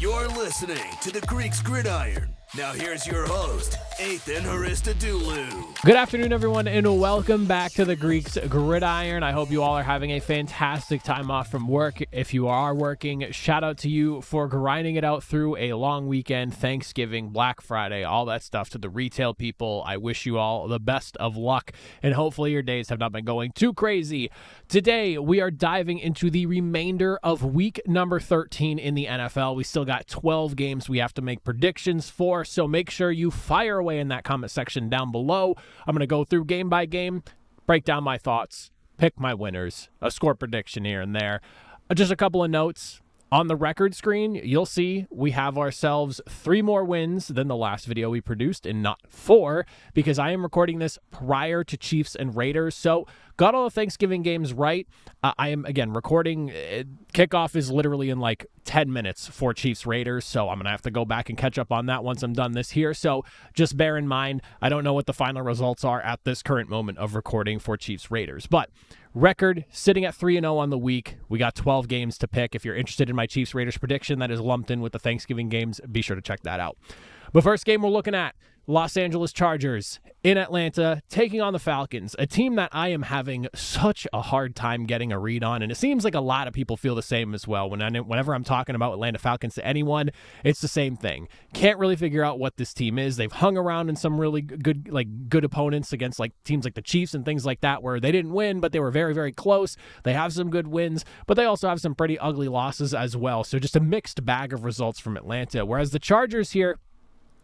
You're listening to The Greeks Gridiron. Now here's your host, Ethan Haristadoulou. Good afternoon, everyone, and welcome back to The Greeks Gridiron. I hope you all are having a fantastic time off from work. If you are working, shout out to you for grinding it out through a long weekend, Thanksgiving, Black Friday, all that stuff. To the retail people, I wish you all the best of luck, and hopefully your days have not been going too crazy. Today, we are diving into the remainder of week number 13 in the NFL. We still got 12 games we have to make predictions for, so make sure you fire away in that comment section down below. I'm going to go through game by game, break down my thoughts, pick my winners, a score prediction here and there. Just a couple of notes. On the record screen, you'll see we have ourselves 3 more wins than the last video we produced, and not 4, because I am recording this prior to Chiefs and Raiders. So got all the Thanksgiving games right. I am, again, recording. Kickoff is literally in like 10 minutes for Chiefs Raiders, so I'm going to have to go back and catch up on that once I'm done this here. So just bear in mind, I don't know what the final results are at this current moment of recording for Chiefs Raiders. But record sitting at 3-0 on the week. We got 12 games to pick. If you're interested in my Chiefs Raiders prediction that is lumped in with the Thanksgiving games, be sure to check that out. But first game we're looking at, Los Angeles Chargers in Atlanta taking on the Falcons, a team that I am having such a hard time getting a read on, and it seems like a lot of people feel the same as well. Whenever I'm talking about Atlanta Falcons to anyone, it's the same thing. Can't really figure out what this team is. They've hung around in some really good opponents against like teams like the Chiefs and things like that, where they didn't win, but they were very, very close. They have some good wins, but they also have some pretty ugly losses as well. So just a mixed bag of results from Atlanta, whereas the Chargers here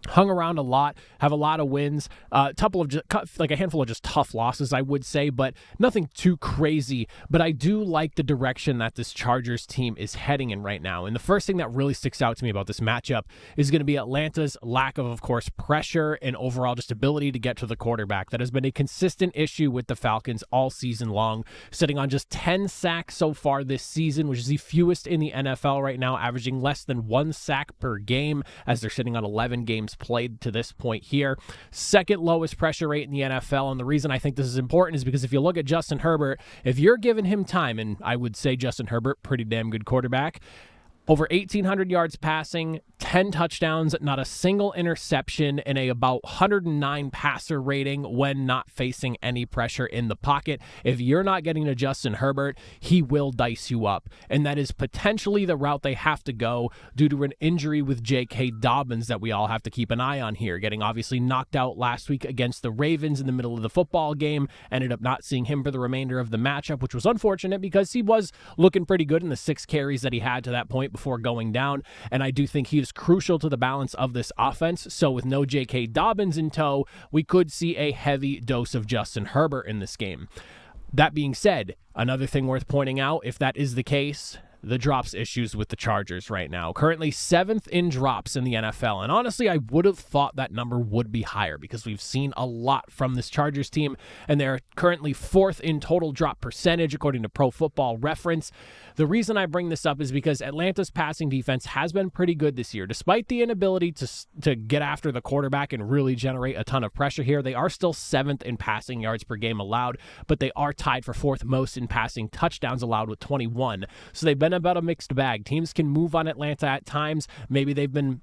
hung around a lot, have a lot of wins, a handful of just tough losses, I would say, but nothing too crazy. But I do like the direction that this Chargers team is heading in right now. And the first thing that really sticks out to me about this matchup is going to be Atlanta's lack of course, pressure and overall just ability to get to the quarterback. That has been a consistent issue with the Falcons all season long, sitting on just 10 sacks so far this season, which is the fewest in the NFL right now, averaging less than 1 sack per game as they're sitting on 11 games played to this point here. Second lowest pressure rate in the NFL, and the reason I think this is important is because if you look at Justin Herbert, if you're giving him time, and I would say Justin Herbert, pretty damn good quarterback, over 1,800 yards passing, 10 touchdowns, not a single interception, and a about 109 passer rating when not facing any pressure in the pocket. If you're not getting to Justin Herbert, he will dice you up. And that is potentially the route they have to go due to an injury with J.K. Dobbins that we all have to keep an eye on here. Getting obviously knocked out last week against the Ravens in the middle of the football game. Ended up not seeing him for the remainder of the matchup, which was unfortunate because he was looking pretty good in the 6 carries that he had to that point before going down, and I do think he is crucial to the balance of this offense. So with no J.K. Dobbins in tow, we could see a heavy dose of Justin Herbert in this game. That being said, another thing worth pointing out, if that is the case, the drops issues with the Chargers right now. Currently 7th in drops in the NFL. And honestly, I would have thought that number would be higher because we've seen a lot from this Chargers team, and they're currently 4th in total drop percentage according to Pro Football Reference. The reason I bring this up is because Atlanta's passing defense has been pretty good this year. Despite the inability to get after the quarterback and really generate a ton of pressure here, they are still 7th in passing yards per game allowed, but they are tied for 4th most in passing touchdowns allowed with 21. So they've been about a mixed bag. Teams can move on Atlanta at times. Maybe they've been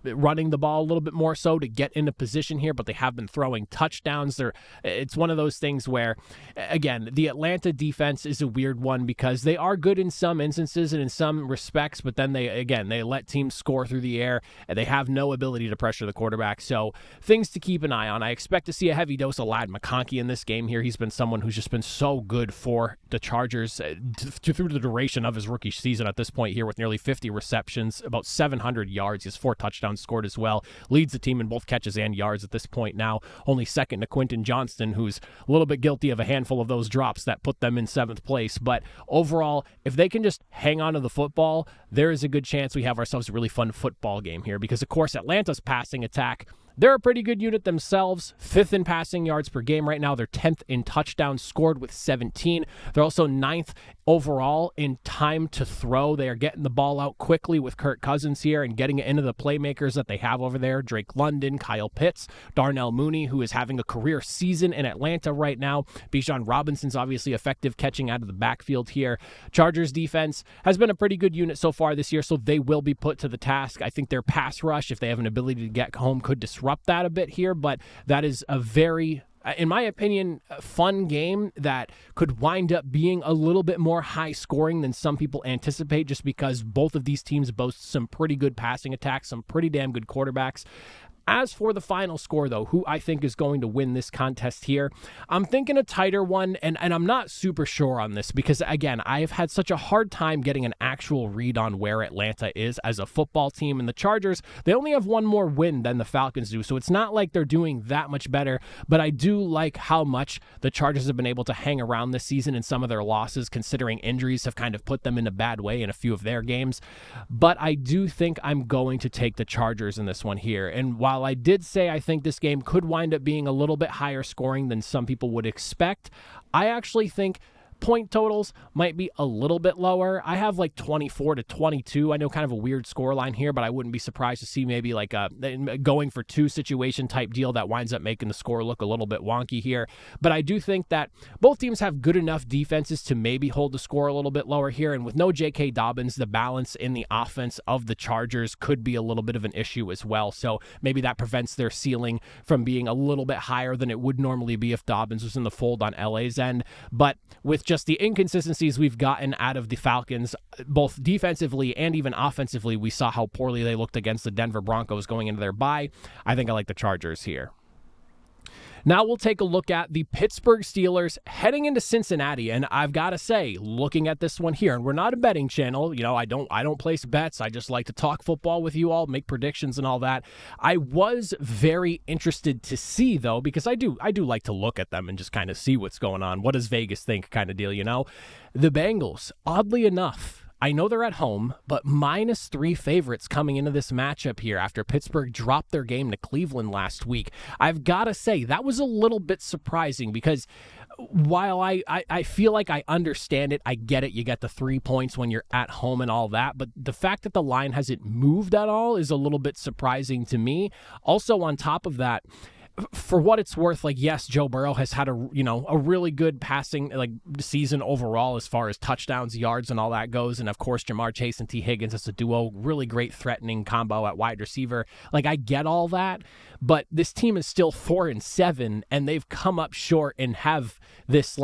running the ball a little bit more so to get into position here, but they have been throwing touchdowns. It's one of those things where, again, the Atlanta defense is a weird one because they are good in some instances and in some respects, but then they let teams score through the air and they have no ability to pressure the quarterback. So things to keep an eye on. I expect to see a heavy dose of Ladd McConkey in this game here. He's been someone who's just been so good for the Chargers through the duration of his rookie season at this point here, with nearly 50 receptions, about 700 yards. He has 4 touchdowns scored as well. Leads the team in both catches and yards at this point now. Only second to Quentin Johnston, who's a little bit guilty of a handful of those drops that put them in 7th place. But overall, if they can just hang on to the football, there is a good chance we have ourselves a really fun football game here because, of course, Atlanta's passing attack They're a pretty good unit themselves, 5th in passing yards per game right now. They're 10th in touchdowns scored with 17. They're also 9th overall in time to throw. They are getting the ball out quickly with Kirk Cousins here and getting it into the playmakers that they have over there. Drake London, Kyle Pitts, Darnell Mooney, who is having a career season in Atlanta right now. Bijan Robinson's obviously effective catching out of the backfield here. Chargers defense has been a pretty good unit so far this year, so they will be put to the task. I think their pass rush, if they have an ability to get home, could disrupt that a bit here, but that is a very, in my opinion, a fun game that could wind up being a little bit more high scoring than some people anticipate, just because both of these teams boast some pretty good passing attacks, some pretty damn good quarterbacks. As for the final score, though, who I think is going to win this contest here, I'm thinking a tighter one, and I'm not super sure on this because, again, I've had such a hard time getting an actual read on where Atlanta is as a football team. And the Chargers, they only have one more win than the Falcons do, so it's not like they're doing that much better, but I do like how much the Chargers have been able to hang around this season in some of their losses, considering injuries have kind of put them in a bad way in a few of their games. But I do think I'm going to take the Chargers in this one here, and while I did say I think this game could wind up being a little bit higher scoring than some people would expect, I actually think point totals might be a little bit lower. I have like 24-22. I know kind of a weird score line here, but I wouldn't be surprised to see maybe like a going for two situation type deal that winds up making the score look a little bit wonky here. But I do think that both teams have good enough defenses to maybe hold the score a little bit lower here. And with no J.K. Dobbins, the balance in the offense of the Chargers could be a little bit of an issue as well. So maybe that prevents their ceiling from being a little bit higher than it would normally be if Dobbins was in the fold on LA's end. But with just the inconsistencies we've gotten out of the Falcons, both defensively and even offensively, we saw how poorly they looked against the Denver Broncos going into their bye. I think I like the Chargers here. Now we'll take a look at the Pittsburgh Steelers heading into Cincinnati, and I've got to say, looking at this one here, and we're not a betting channel, you know, I don't place bets. I just like to talk football with you all, make predictions and all that. I was very interested to see, though, because I do like to look at them and just kind of see what's going on. What does Vegas think kind of deal, you know? The Bengals, oddly enough, I know they're at home, but -3 favorites coming into this matchup here after Pittsburgh dropped their game to Cleveland last week. I've got to say, that was a little bit surprising because while I feel like I understand it, I get it, you get the 3 points when you're at home and all that, but the fact that the line hasn't moved at all is a little bit surprising to me. Also, on top of that, for what it's worth, like, yes, Joe Burrow has had a really good passing season overall as far as touchdowns, yards, and all that goes. And of course, Jamar Chase and T. Higgins as a duo, really great threatening combo at wide receiver. Like, I get all that, but this team is still 4-7, and they've come up short and have this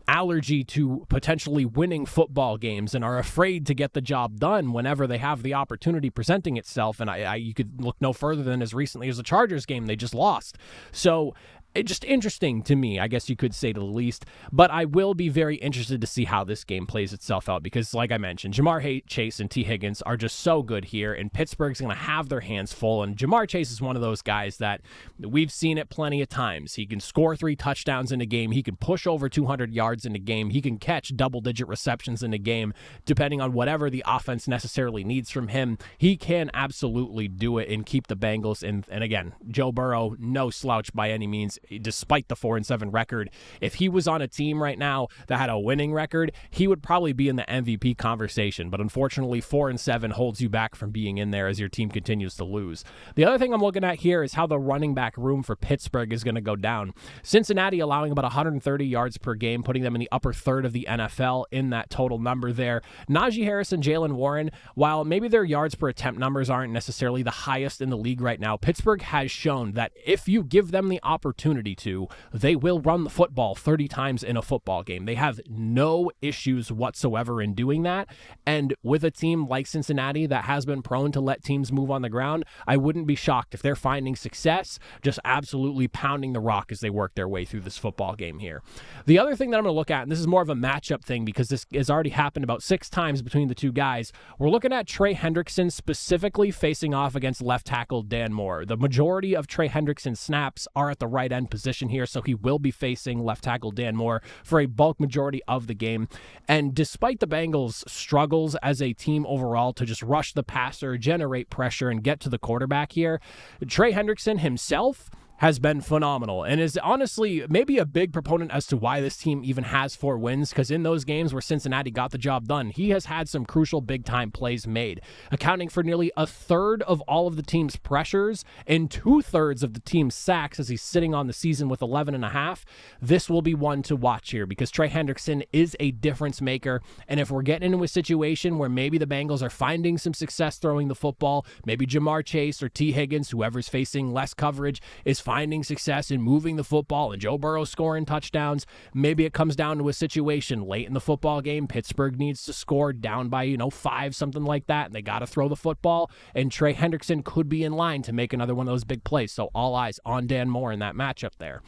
allergy to potentially winning football games and are afraid to get the job done whenever they have the opportunity presenting itself. And you could look no further than as recently as the Chargers game they just lost. So it's just interesting to me, I guess you could say, to the least. But I will be very interested to see how this game plays itself out because, like I mentioned, Jamar Chase and T. Higgins are just so good here, and Pittsburgh's going to have their hands full. And Jamar Chase is one of those guys that we've seen it plenty of times. He can score 3 touchdowns in a game. He can push over 200 yards in a game. He can catch double-digit receptions in a game, depending on whatever the offense necessarily needs from him. He can absolutely do it and keep the Bengals. And again, Joe Burrow, no slouch by any means. Despite the 4-7 record, if he was on a team right now that had a winning record, he would probably be in the MVP conversation. But unfortunately, 4-7 holds you back from being in there as your team continues to lose. The other thing I'm looking at here is how the running back room for Pittsburgh is going to go down. Cincinnati allowing about 130 yards per game, putting them in the upper third of the NFL in that total number there. Najee Harris and Jalen Warren, while maybe their yards per attempt numbers aren't necessarily the highest in the league right now, Pittsburgh has shown that if you give them the opportunity to, they will run the football 30 times in a football game. They have no issues whatsoever in doing that. And with a team like Cincinnati that has been prone to let teams move on the ground, I wouldn't be shocked if they're finding success just absolutely pounding the rock as they work their way through this football game here. The other thing that I'm going to look at, and this is more of a matchup thing because this has already happened about 6 times between the two guys, we're looking at Trey Hendrickson specifically facing off against left tackle Dan Moore. The majority of Trey Hendrickson's snaps are at the right end line position here, so he will be facing left tackle Dan Moore for a bulk majority of the game. And despite the Bengals' struggles as a team overall to just rush the passer, generate pressure, and get to the quarterback here, Trey Hendrickson himself has been phenomenal and is honestly maybe a big proponent as to why this team even has 4 wins, because in those games where Cincinnati got the job done, he has had some crucial big-time plays made, accounting for nearly a third of all of the team's pressures and 2/3 of the team's sacks as he's sitting on the season with 11.5. This will be one to watch here because Trey Hendrickson is a difference maker, and if we're getting into a situation where maybe the Bengals are finding some success throwing the football, maybe Jamar Chase or T. Higgins, whoever's facing less coverage, is finding success in moving the football and Joe Burrow scoring touchdowns. Maybe it comes down to a situation late in the football game. Pittsburgh needs to score down by, 5, something like that, and they got to throw the football, and Trey Hendrickson could be in line to make another one of those big plays. So all eyes on Dan Moore in that matchup there.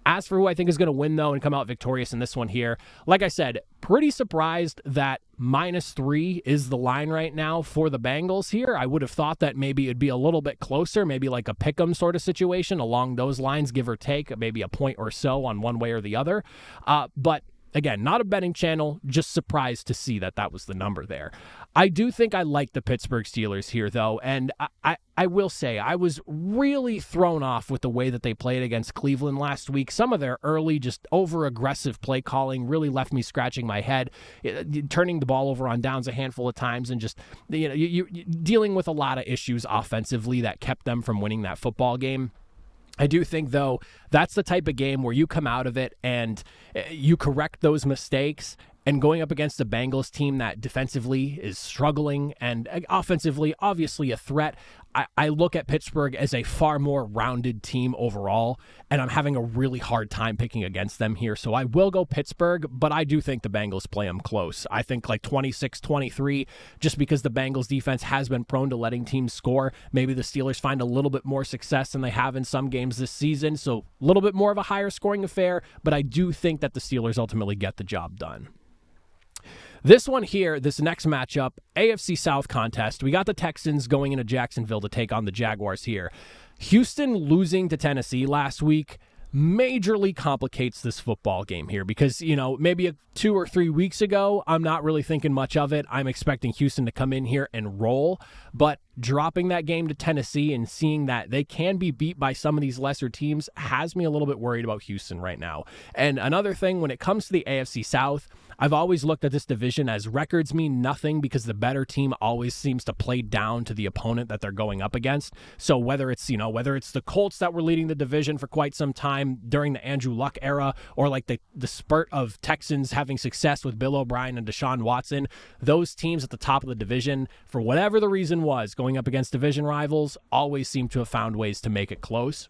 As for who I think is going to win, though, and come out victorious in this one here, like I said, pretty surprised that -3 is the line right now for the Bengals here. I would have thought that maybe it'd be a little bit closer, maybe like a pick'em sort of situation along those lines, give or take, maybe a point or so on one way or the other. But again, not a betting channel, just surprised to see that was the number there. I do think I like the Pittsburgh Steelers here, though, and I will say I was really thrown off with the way that they played against Cleveland last week. Some of their early, just over-aggressive play calling really left me scratching my head, turning the ball over on downs a handful of times and just you dealing with a lot of issues offensively that kept them from winning that football game. I do think, though, that's the type of game where you come out of it and you correct those mistakes, and going up against a Bengals team that defensively is struggling and offensively obviously a threat, I look at Pittsburgh as a far more rounded team overall, and I'm having a really hard time picking against them here. So I will go Pittsburgh, but I do think the Bengals play them close. I think like 26-23, just because the Bengals defense has been prone to letting teams score. Maybe the Steelers find a little bit more success than they have in some games this season, so a little bit more of a higher scoring affair, but I do think that the Steelers ultimately get the job done. This one here, this next matchup, AFC South contest, we got the Texans going into Jacksonville to take on the Jaguars here. Houston losing to Tennessee last week majorly complicates this football game here because, maybe 2 or 3 weeks ago, I'm not really thinking much of it. I'm expecting Houston to come in here and roll, but dropping that game to Tennessee and seeing that they can be beat by some of these lesser teams has me a little bit worried about Houston right now. And another thing, when it comes to the AFC South, I've always looked at this division as records mean nothing because the better team always seems to play down to the opponent that they're going up against. So whether it's the Colts that were leading the division for quite some time during the Andrew Luck era, or like the spurt of Texans having success with Bill O'Brien and Deshaun Watson, those teams at the top of the division, for whatever the reason was, going up against division rivals, always seem to have found ways to make it close.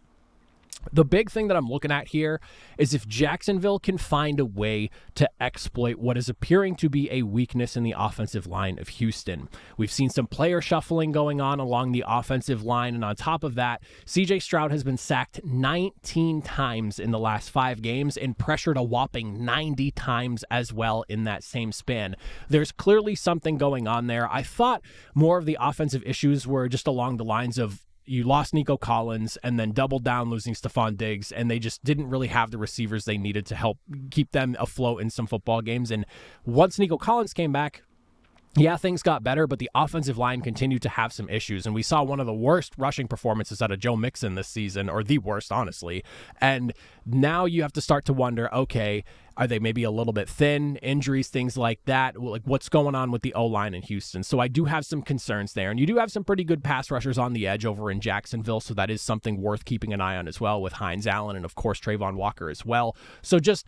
The big thing that I'm looking at here is if Jacksonville can find a way to exploit what is appearing to be a weakness in the offensive line of Houston. We've seen some player shuffling going on along the offensive line, and on top of that, CJ Stroud has been sacked 19 times in the last 5 games and pressured a whopping 90 times as well in that same span. There's clearly something going on there. I thought more of the offensive issues were just along the lines of you lost Nico Collins and then doubled down losing Stephon Diggs, and they just didn't really have the receivers they needed to help keep them afloat in some football games. And once Nico Collins came back, yeah, things got better, but the offensive line continued to have some issues. And we saw one of the worst rushing performances out of Joe Mixon this season, or the worst, honestly. And now you have to start to wonder, okay, are they maybe a little bit thin, injuries, things like that? Like, what's going on with the O-line in Houston? So I do have some concerns there. And you do have some pretty good pass rushers on the edge over in Jacksonville, so that is something worth keeping an eye on as well, with Hines Allen and, of course, Trayvon Walker as well. So just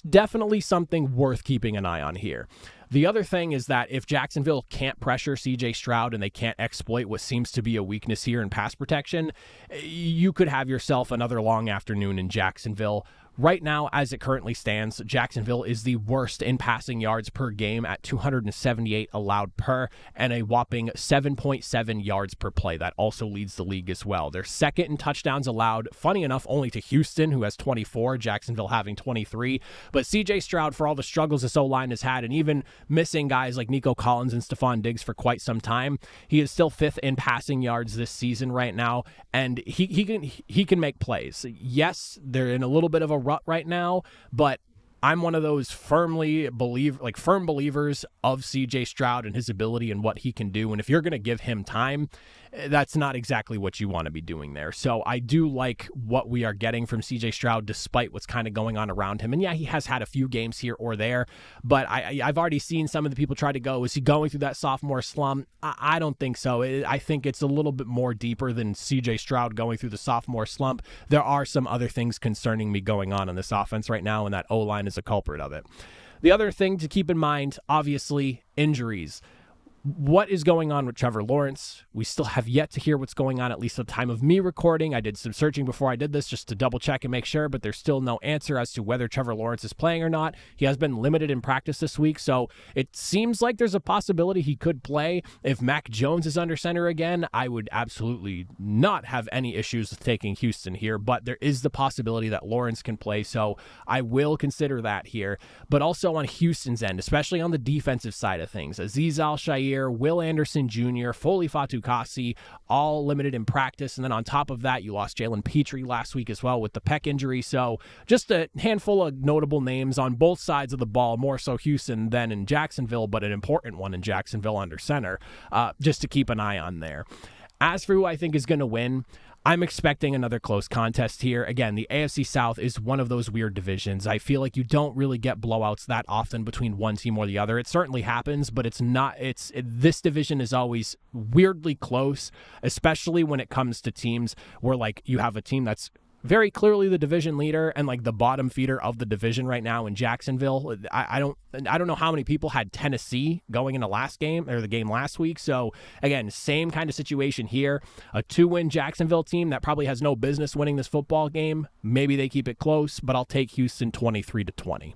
definitely something worth keeping an eye on here. The other thing is that if Jacksonville can't pressure CJ Stroud and they can't exploit what seems to be a weakness here in pass protection, you could have yourself another long afternoon in Jacksonville. Right now, as it currently stands, Jacksonville is the worst in passing yards per game at 278 allowed per, and a whopping 7.7 yards per play. That also leads the league as well. They're second in touchdowns allowed, funny enough, only to Houston, who has 24, Jacksonville having 23. But CJ Stroud, for all the struggles this O-line has had, and even missing guys like Nico Collins and Stephon Diggs for quite some time, he is still fifth in passing yards this season right now, and he can make plays. Yes, they're in a little bit of a rut right now, but I'm one of those firm believers of CJ Stroud and his ability and what he can do. And if you're going to give him time, that's not exactly what you want to be doing there. So I do like what we are getting from CJ Stroud, despite what's kind of going on around him. And yeah, he has had a few games here or there, but I've already seen some of the people try to go, is he going through that sophomore slump? I don't think so. I think it's a little bit more deeper than CJ Stroud going through the sophomore slump. There are some other things concerning me going on in this offense right now, and that O-line is a culprit of it. The other thing to keep in mind, obviously, injuries. What is going on with Trevor Lawrence? We still have yet to hear what's going on, at least at the time of me recording. I did some searching before I did this just to double check and make sure, but there's still no answer as to whether Trevor Lawrence is playing or not. He has been limited in practice this week, so it seems like there's a possibility he could play. If Mac Jones is under center again, I would absolutely not have any issues with taking Houston here, but there is the possibility that Lawrence can play, so I will consider that here. But also on Houston's end, especially on the defensive side of things, Azeez Al-Shaair, Will Anderson Jr., Foley Fatukasi, all limited in practice. And then on top of that, you lost Jalen Petrie last week as well with the pec injury. So just a handful of notable names on both sides of the ball, more so Houston than in Jacksonville, but an important one in Jacksonville under center, just to keep an eye on there. As for who I think is going to win, I'm expecting another close contest here. Again, the AFC South is one of those weird divisions. I feel like you don't really get blowouts that often between one team or the other. It certainly happens, but this division is always weirdly close, especially when it comes to teams where like you have a team that's very clearly the division leader and like the bottom feeder of the division right now in Jacksonville. I don't know how many people had Tennessee going into the game last week. So again, same kind of situation here. A 2-win Jacksonville team that probably has no business winning this football game. Maybe they keep it close, but I'll take Houston 23-20.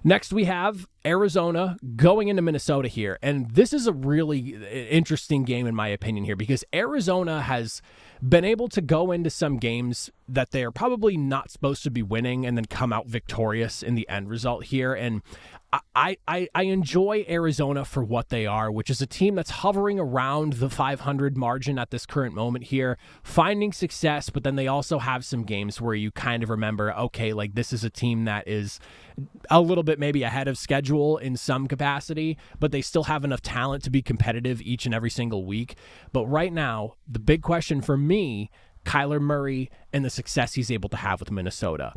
Next, we have Arizona going into Minnesota here. And this is a really interesting game, in my opinion, here, because Arizona has been able to go into some games that they're probably not supposed to be winning and then come out victorious in the end result here. And I enjoy Arizona for what they are, which is a team that's hovering around the 500 margin at this current moment here, finding success, but then they also have some games where you kind of remember, okay, like this is a team that is a little bit maybe ahead of schedule in some capacity, but they still have enough talent to be competitive each and every single week. But right now, the big question for me, Kyler Murray and the success he's able to have with Minnesota.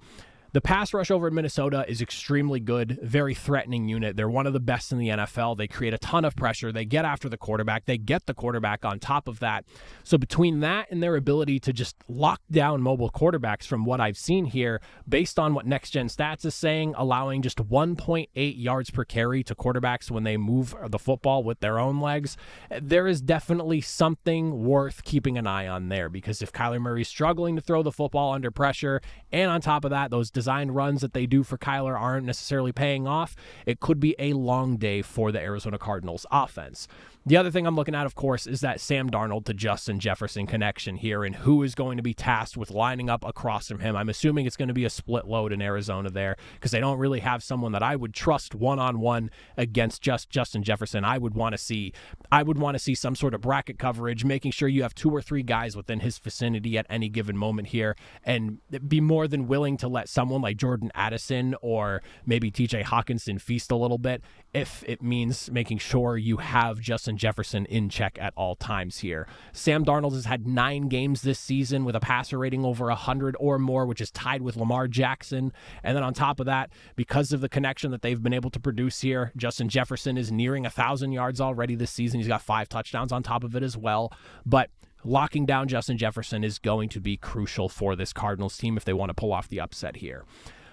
The pass rush over in Minnesota is extremely good, very threatening unit. They're one of the best in the NFL. They create a ton of pressure. They get after the quarterback. They get the quarterback on top of that. So between that and their ability to just lock down mobile quarterbacks from what I've seen here, based on what Next Gen Stats is saying, allowing just 1.8 yards per carry to quarterbacks when they move the football with their own legs, there is definitely something worth keeping an eye on there, because if Kyler Murray's struggling to throw the football under pressure, and on top of that, those designed runs that they do for Kyler aren't necessarily paying off, it could be a long day for the Arizona Cardinals offense. The other thing I'm looking at, of course, is that Sam Darnold to Justin Jefferson connection here and who is going to be tasked with lining up across from him. I'm assuming it's going to be a split load in Arizona there because they don't really have someone that I would trust one-on-one against Justin Jefferson. I would want to see some sort of bracket coverage, making sure you have 2 or 3 guys within his vicinity at any given moment here, and be more than willing to let someone like Jordan Addison or maybe TJ Hawkinson feast a little bit if it means making sure you have Justin Jefferson in check at all times here. Sam Darnold has had 9 games this season with a passer rating over 100 or more, which is tied with Lamar Jackson. And then on top of that, because of the connection that they've been able to produce here, Justin Jefferson is nearing 1,000 yards already this season. He's got 5 touchdowns on top of it as well. But locking down Justin Jefferson is going to be crucial for this Cardinals team if they want to pull off the upset here.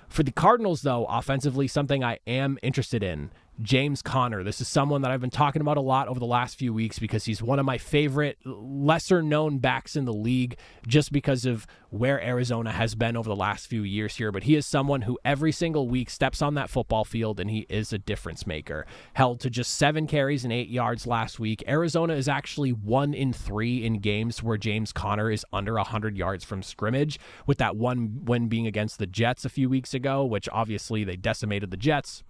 For the Cardinals, though, offensively, something I am interested in. James Conner. This is someone that I've been talking about a lot over the last few weeks because he's one of my favorite lesser-known backs in the league just because of where Arizona has been over the last few years here. But he is someone who every single week steps on that football field, and he is a difference maker. Held to just 7 carries and 8 yards last week. Arizona is actually 1-3 in games where James Conner is under 100 yards from scrimmage, with that one win being against the Jets a few weeks ago, which obviously they decimated the Jets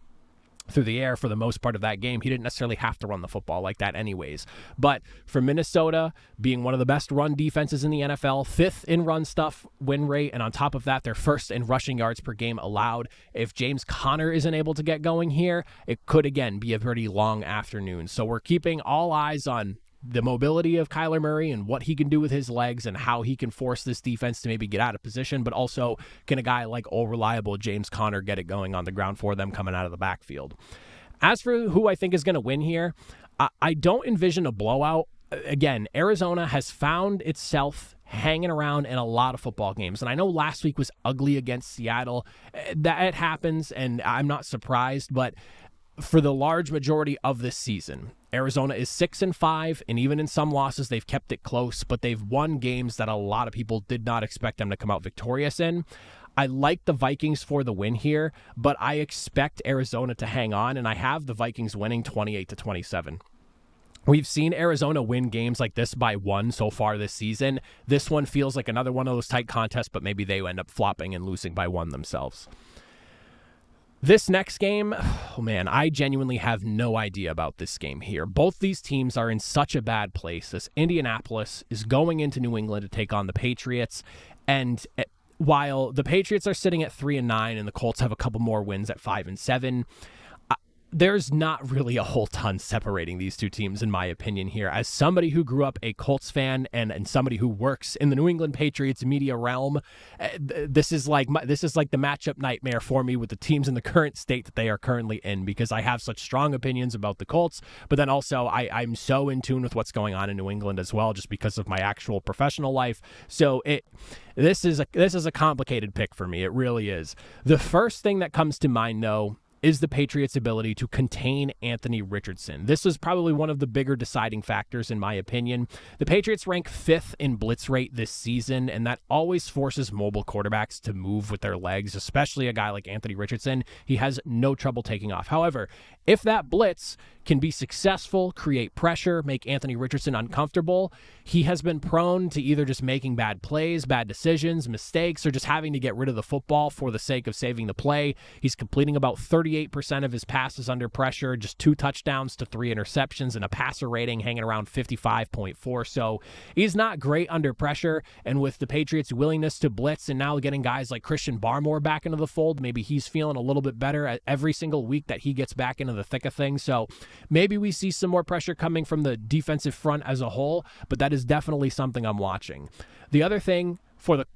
through the air for the most part of that game. He didn't necessarily have to run the football like that anyways. But for Minnesota, being one of the best run defenses in the NFL, 5th in run stuff win rate, and on top of that, they're 1st in rushing yards per game allowed. If James Conner isn't able to get going here, it could again be a pretty long afternoon. So we're keeping all eyes on the mobility of Kyler Murray and what he can do with his legs and how he can force this defense to maybe get out of position, but also can a guy like reliable James Conner get it going on the ground for them coming out of the backfield. As for who I think is going to win here, I don't envision a blowout. Again, Arizona has found itself hanging around in a lot of football games. And I know last week was ugly against Seattle. That it happens, and I'm not surprised, but for the large majority of this season, Arizona is 6-5, and even in some losses, they've kept it close, but they've won games that a lot of people did not expect them to come out victorious in. I like the Vikings for the win here, but I expect Arizona to hang on, and I have the Vikings winning 28-27. We've seen Arizona win games like this by 1 so far this season. This one feels like another one of those tight contests, but maybe they end up flopping and losing by 1 themselves. This next game, oh man, I genuinely have no idea about this game here. Both these teams are in such a bad place. This Indianapolis is going into New England to take on the Patriots, and while the Patriots are sitting at 3-9 and the Colts have a couple more wins at 5-7, there's not really a whole ton separating these two teams, in my opinion here. As somebody who grew up a Colts fan and somebody who works in the New England Patriots media realm, this is like the matchup nightmare for me with the teams in the current state that they are currently in, because I have such strong opinions about the Colts, but then also I'm so in tune with what's going on in New England as well, just because of my actual professional life. So this is a complicated pick for me. It really is. The first thing that comes to mind, though, is the Patriots' ability to contain Anthony Richardson. This is probably one of the bigger deciding factors, in my opinion. The Patriots rank 5th in blitz rate this season, and that always forces mobile quarterbacks to move with their legs, especially a guy like Anthony Richardson. He has no trouble taking off. However, if that blitz can be successful, create pressure, make Anthony Richardson uncomfortable, he has been prone to either just making bad plays, bad decisions, mistakes, or just having to get rid of the football for the sake of saving the play. He's completing about 38% of his passes under pressure, just 2 touchdowns to 3 interceptions, and a passer rating hanging around 55.4. So he's not great under pressure, and with the Patriots' willingness to blitz and now getting guys like Christian Barmore back into the fold, maybe he's feeling a little bit better every single week that he gets back into the thick of things. So maybe we see some more pressure coming from the defensive front as a whole, but that is definitely something I'm watching. The other thing for the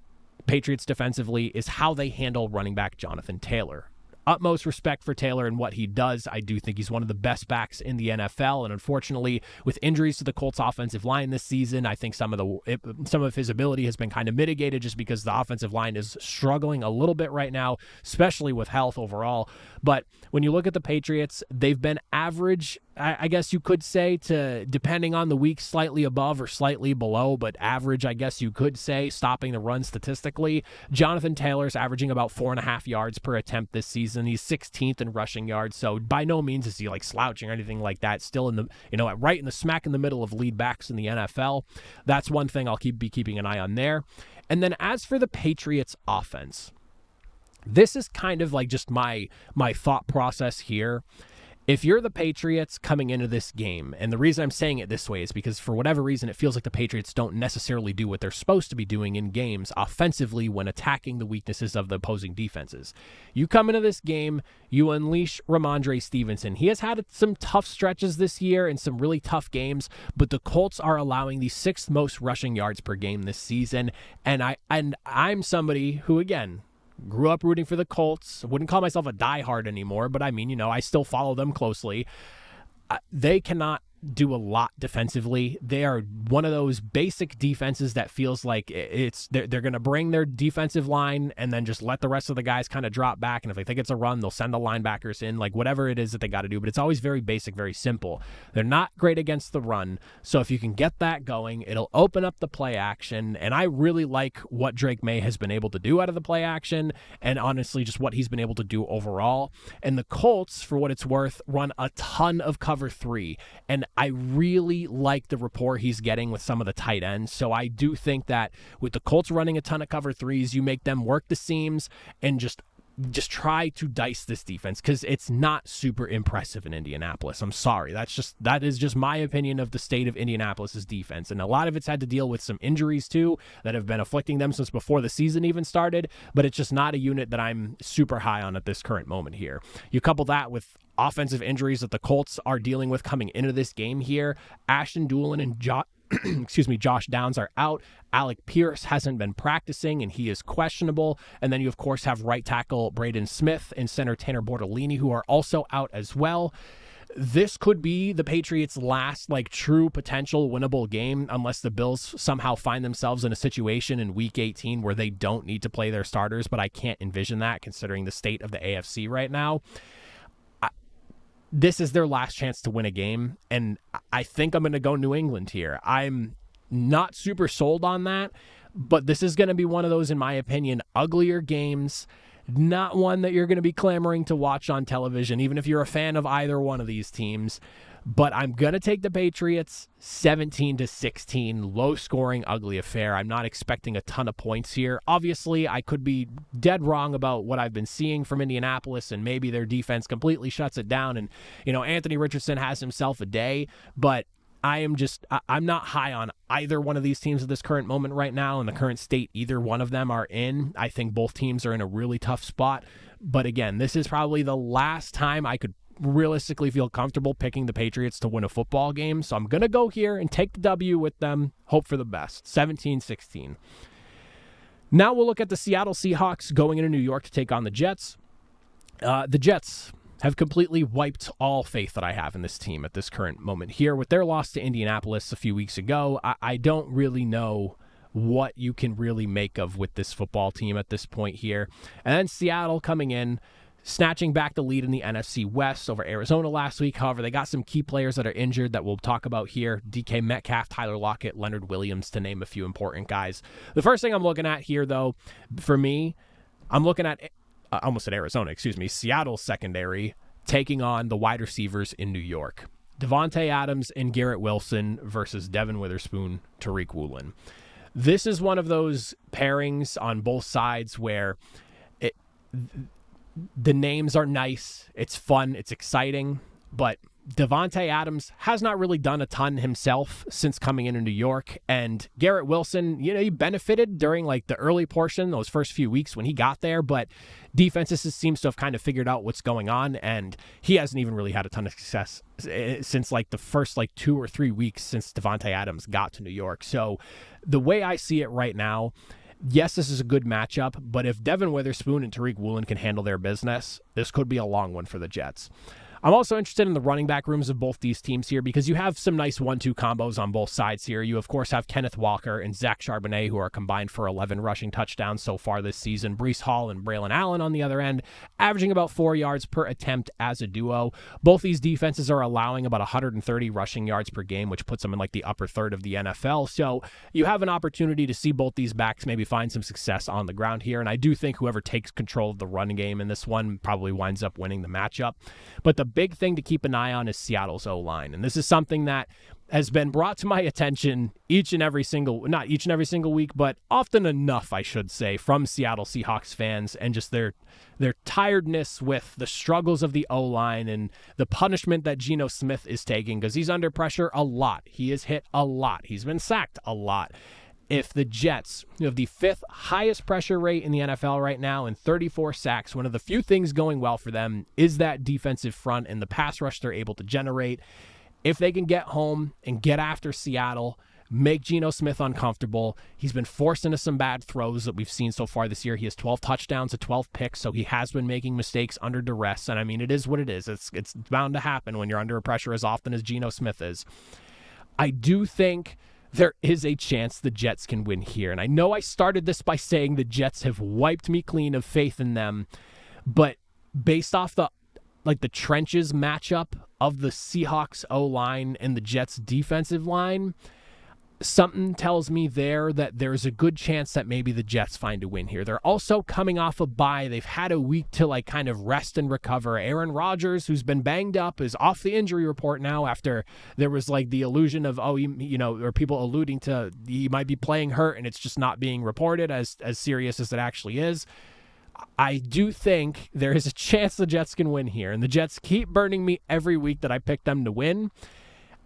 Patriots defensively is how they handle running back Jonathan Taylor. Utmost respect for Taylor and what he does. I do think he's one of the best backs in the NFL, and unfortunately, with injuries to the Colts offensive line this season, I think some of his ability has been kind of mitigated just because the offensive line is struggling a little bit right now, especially with health overall. But when you look at the Patriots, they've been average, I guess you could say, to depending on the week, slightly above or slightly below, but average, I guess you could say, stopping the run statistically. Jonathan Taylor's averaging about 4.5 yards per attempt this season. He's 16th in rushing yards, so by no means is he like slouching or anything like that. Still in the, right in the smack in the middle of lead backs in the NFL. That's one thing I'll be keeping an eye on there. And then as for the Patriots offense, this is kind of like just my thought process here. If you're the Patriots coming into this game, and the reason I'm saying it this way is because for whatever reason, it feels like the Patriots don't necessarily do what they're supposed to be doing in games offensively when attacking the weaknesses of the opposing defenses. You come into this game, you unleash Ramondre Stevenson. He has had some tough stretches this year and some really tough games, but the Colts are allowing the 6th most rushing yards per game this season, and I'm somebody who, again, grew up rooting for the Colts. I wouldn't call myself a diehard anymore, but I mean, I still follow them closely. They cannot do a lot defensively. They are one of those basic defenses that feels like they're going to bring their defensive line and then just let the rest of the guys kind of drop back. And if they think it's a run, they'll send the linebackers in, like whatever it is that they got to do. But it's always very basic, very simple. They're not great against the run. So if you can get that going, it'll open up the play action. And I really like what Drake May has been able to do out of the play action, and honestly just what he's been able to do overall. And the Colts, for what it's worth, run a ton of cover 3, and I really like the rapport he's getting with some of the tight ends. So I do think that with the Colts running a ton of cover 3s, you make them work the seams and just try to dice this defense, because it's not super impressive in Indianapolis. I'm sorry. That is just my opinion of the state of Indianapolis's defense. And a lot of it's had to deal with some injuries too that have been afflicting them since before the season even started, but it's just not a unit that I'm super high on at this current moment here. You couple that with offensive injuries that the Colts are dealing with coming into this game here. Ashton Doolin and Josh Downs are out. Alec Pierce hasn't been practicing, and he is questionable. And then you, of course, have right tackle Braden Smith and center Tanner Bortolini, who are also out as well. This could be the Patriots' last true potential winnable game, unless the Bills somehow find themselves in a situation in Week 18 where they don't need to play their starters, but I can't envision that considering the state of the AFC right now. This is their last chance to win a game, and I think I'm going to go New England here. I'm not super sold on that, but this is going to be one of those, in my opinion, uglier games. Not one that you're going to be clamoring to watch on television, even if you're a fan of either one of these teams. But I'm going to take the Patriots 17-16, low-scoring, ugly affair. I'm not expecting a ton of points here. Obviously, I could be dead wrong about what I've been seeing from Indianapolis, and maybe their defense completely shuts it down, and Anthony Richardson has himself a day. But I'm not high on either one of these teams at this current moment right now, in the current state either one of them are in. I think both teams are in a really tough spot. But again, this is probably the last time I could realistically feel comfortable picking the Patriots to win a football game. So I'm going to go here and take the W with them, hope for the best. 17-16. Now we'll look at the Seattle Seahawks going into New York to take on the Jets. The Jets have completely wiped all faith that I have in this team at this current moment here. With their loss to Indianapolis a few weeks ago, I don't really know what you can really make of with this football team at this point here. And then Seattle coming in, snatching back the lead in the NFC West over Arizona last week. However, they got some key players that are injured that we'll talk about here. DK Metcalf, Tyler Lockett, Leonard Williams, to name a few important guys. The first thing I'm looking at here, though, for me, I'm looking at, Seattle's secondary taking on the wide receivers in New York. Devontae Adams and Garrett Wilson versus Devin Witherspoon, Tariq Woolen. This is one of those pairings on both sides where the names are nice, it's fun, it's exciting, but Devontae Adams has not really done a ton himself since coming into New York, and Garrett Wilson, he benefited during the early portion, those first few weeks when he got there, but defenses seems to have kind of figured out what's going on, and he hasn't even really had a ton of success since the first 2 or 3 weeks since Devontae Adams got to New York. So the way I see it right now, yes, this is a good matchup, but if Devin Witherspoon and Tariq Woolen can handle their business, this could be a long one for the Jets. I'm also interested in the running back rooms of both these teams here because you have some nice 1-2 combos on both sides here. You, of course, have Kenneth Walker and Zach Charbonnet, who are combined for 11 rushing touchdowns so far this season. Breece Hall and Braylon Allen on the other end, averaging about 4 yards per attempt as a duo. Both these defenses are allowing about 130 rushing yards per game, which puts them in the upper third of the NFL. So you have an opportunity to see both these backs maybe find some success on the ground here. And I do think whoever takes control of the running game in this one probably winds up winning the matchup. But the big thing to keep an eye on is Seattle's O-line. And this is something that has been brought to my attention not each and every single week, but often enough, I should say, from Seattle Seahawks fans, and just their tiredness with the struggles of the O-line and the punishment that Geno Smith is taking, because he's under pressure a lot. He is hit a lot. He's been sacked a lot. If the Jets, who have the 5th highest pressure rate in the NFL right now and 34 sacks, one of the few things going well for them is that defensive front and the pass rush they're able to generate. If they can get home and get after Seattle, make Geno Smith uncomfortable. He's been forced into some bad throws that we've seen so far this year. He has 12 touchdowns to 12 picks, so he has been making mistakes under duress. And I mean, it is what it is. It's bound to happen when you're under pressure as often as Geno Smith is. I do think there is a chance the Jets can win here. And I know I started this by saying the Jets have wiped me clean of faith in them, but based off the trenches matchup of the Seahawks O-line and the Jets defensive line, something tells me there that there's a good chance that maybe the Jets find a win here. They're also coming off a bye. They've had a week to kind of rest and recover. Aaron Rodgers, who's been banged up, is off the injury report now after there was the illusion of, or people alluding to he might be playing hurt, and it's just not being reported as serious as it actually is. I do think there is a chance the Jets can win here, and the Jets keep burning me every week that I pick them to win.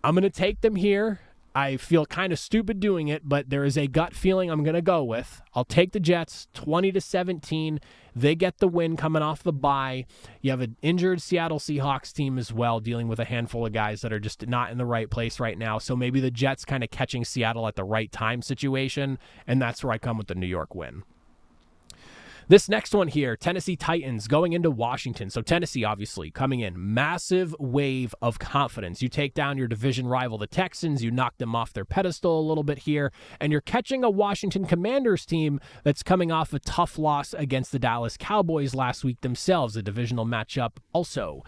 I'm going to take them here. I feel kind of stupid doing it, but there is a gut feeling I'm going to go with. I'll take the Jets 20-17. They get the win coming off the bye. You have an injured Seattle Seahawks team as well, dealing with a handful of guys that are just not in the right place right now. So maybe the Jets kind of catching Seattle at the right time situation, and that's where I come with the New York win. This next one here, Tennessee Titans going into Washington. So Tennessee, obviously, coming in. Massive wave of confidence. You take down your division rival, the Texans. You knock them off their pedestal a little bit here. And you're catching a Washington Commanders team that's coming off a tough loss against the Dallas Cowboys last week themselves, a divisional matchup also.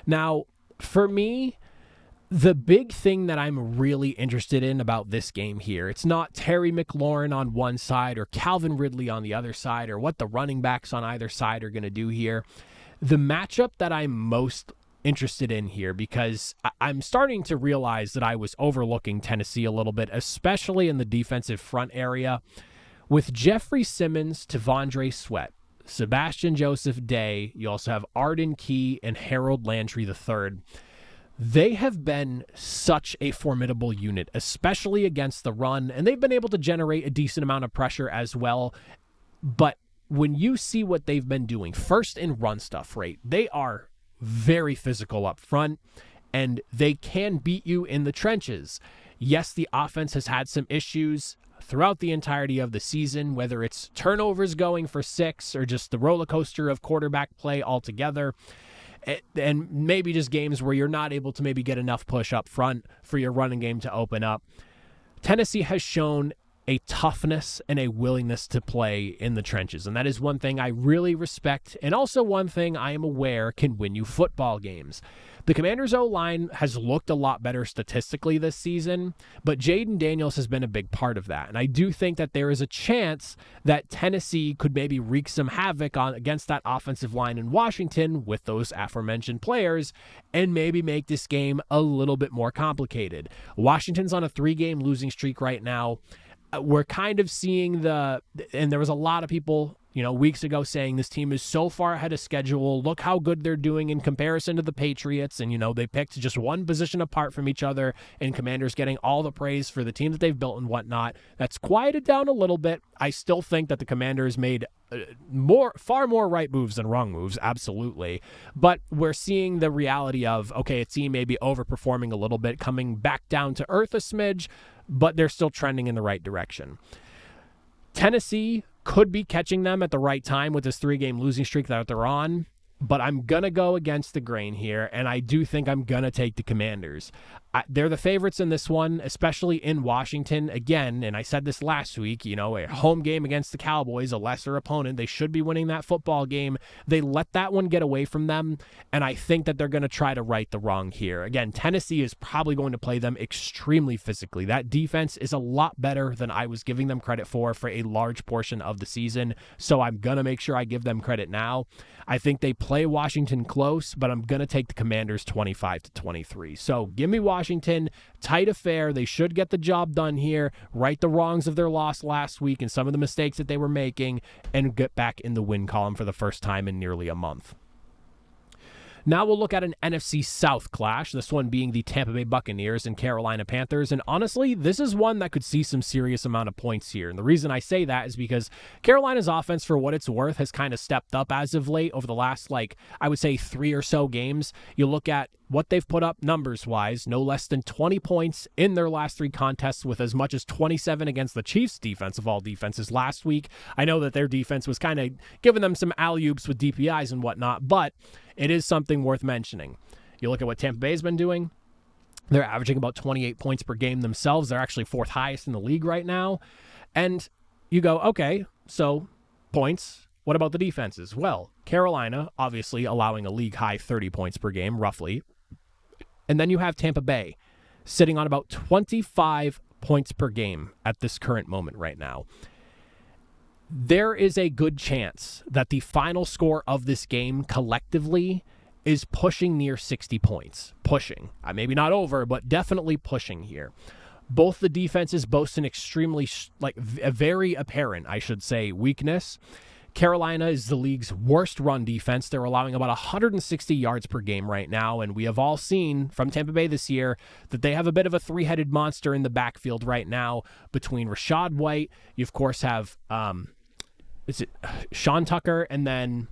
Now, for me, the big thing that I'm really interested in about this game here, it's not Terry McLaurin on one side or Calvin Ridley on the other side or what the running backs on either side are going to do here. The matchup that I'm most interested in here, because I'm starting to realize that I was overlooking Tennessee a little bit, especially in the defensive front area. With Jeffrey Simmons, T'Vondre Sweat, Sebastian Joseph Day, you also have Arden Key and Harold Landry III. They have been such a formidable unit, especially against the run, and they've been able to generate a decent amount of pressure as well. But when you see what they've been doing, first in run stuff, right, they are very physical up front, and they can beat you in the trenches. Yes, the offense has had some issues throughout the entirety of the season, whether it's turnovers going for 6 or just the roller coaster of quarterback play altogether. And maybe just games where you're not able to maybe get enough push up front for your running game to open up. Tennessee has shown a toughness and a willingness to play in the trenches, and that is one thing I really respect, and also one thing I am aware can win you football games. The Commanders' O-line has looked a lot better statistically this season, but Jaden Daniels has been a big part of that. And I do think that there is a chance that Tennessee could maybe wreak some havoc against that offensive line in Washington with those aforementioned players and maybe make this game a little bit more complicated. Washington's on a 3-game losing streak right now. We're kind of seeing and there was a lot of people, weeks ago saying this team is so far ahead of schedule. Look how good they're doing in comparison to the Patriots. And, they picked just one position apart from each other, and Commanders getting all the praise for the team that they've built and whatnot. That's quieted down a little bit. I still think that the Commanders made far more right moves than wrong moves. Absolutely. But we're seeing the reality of, okay, a team may be overperforming a little bit, coming back down to earth a smidge, but they're still trending in the right direction. Tennessee could be catching them at the right time with this 3-game losing streak that they're on, but I'm going to go against the grain here, and I do think I'm going to take the Commanders. They're the favorites in this one, especially in Washington. Again, and I said this last week, a home game against the Cowboys, a lesser opponent. They should be winning that football game. They let that one get away from them, and I think that they're going to try to right the wrong here. Again, Tennessee is probably going to play them extremely physically. That defense is a lot better than I was giving them credit for a large portion of the season, so I'm going to make sure I give them credit now. I think they play Washington close, but I'm going to take the Commanders 25-23. So give me Washington, tight affair. They should get the job done here, right the wrongs of their loss last week and some of the mistakes that they were making, and get back in the win column for the first time in nearly a month. Now we'll look at an NFC South clash, this one being the Tampa Bay Buccaneers and Carolina Panthers. And honestly, this is one that could see some serious amount of points here. And the reason I say that is because Carolina's offense, for what it's worth, has kind of stepped up as of late over the last, I would say 3 or so games. You look at what they've put up numbers-wise, no less than 20 points in their last 3 contests, with as much as 27 against the Chiefs' defense of all defenses last week. I know that their defense was kind of giving them some alley-oops with DPIs and whatnot, but it is something worth mentioning. You look at what Tampa Bay's been doing. They're averaging about 28 points per game themselves. They're actually 4th highest in the league right now. And you go, okay, so points. What about the defenses? Well, Carolina, obviously allowing a league-high 30 points per game, roughly. And then you have Tampa Bay sitting on about 25 points per game at this current moment right now. There is a good chance that the final score of this game collectively is pushing near 60 points. Pushing. Maybe not over, but definitely pushing here. Both the defenses boast an extremely, a very apparent, I should say, weakness. Carolina is the league's worst run defense. They're allowing about 160 yards per game right now, and we have all seen from Tampa Bay this year that they have a bit of a 3-headed monster in the backfield right now between Rachaad White. You, of course, have Sean Tucker, and then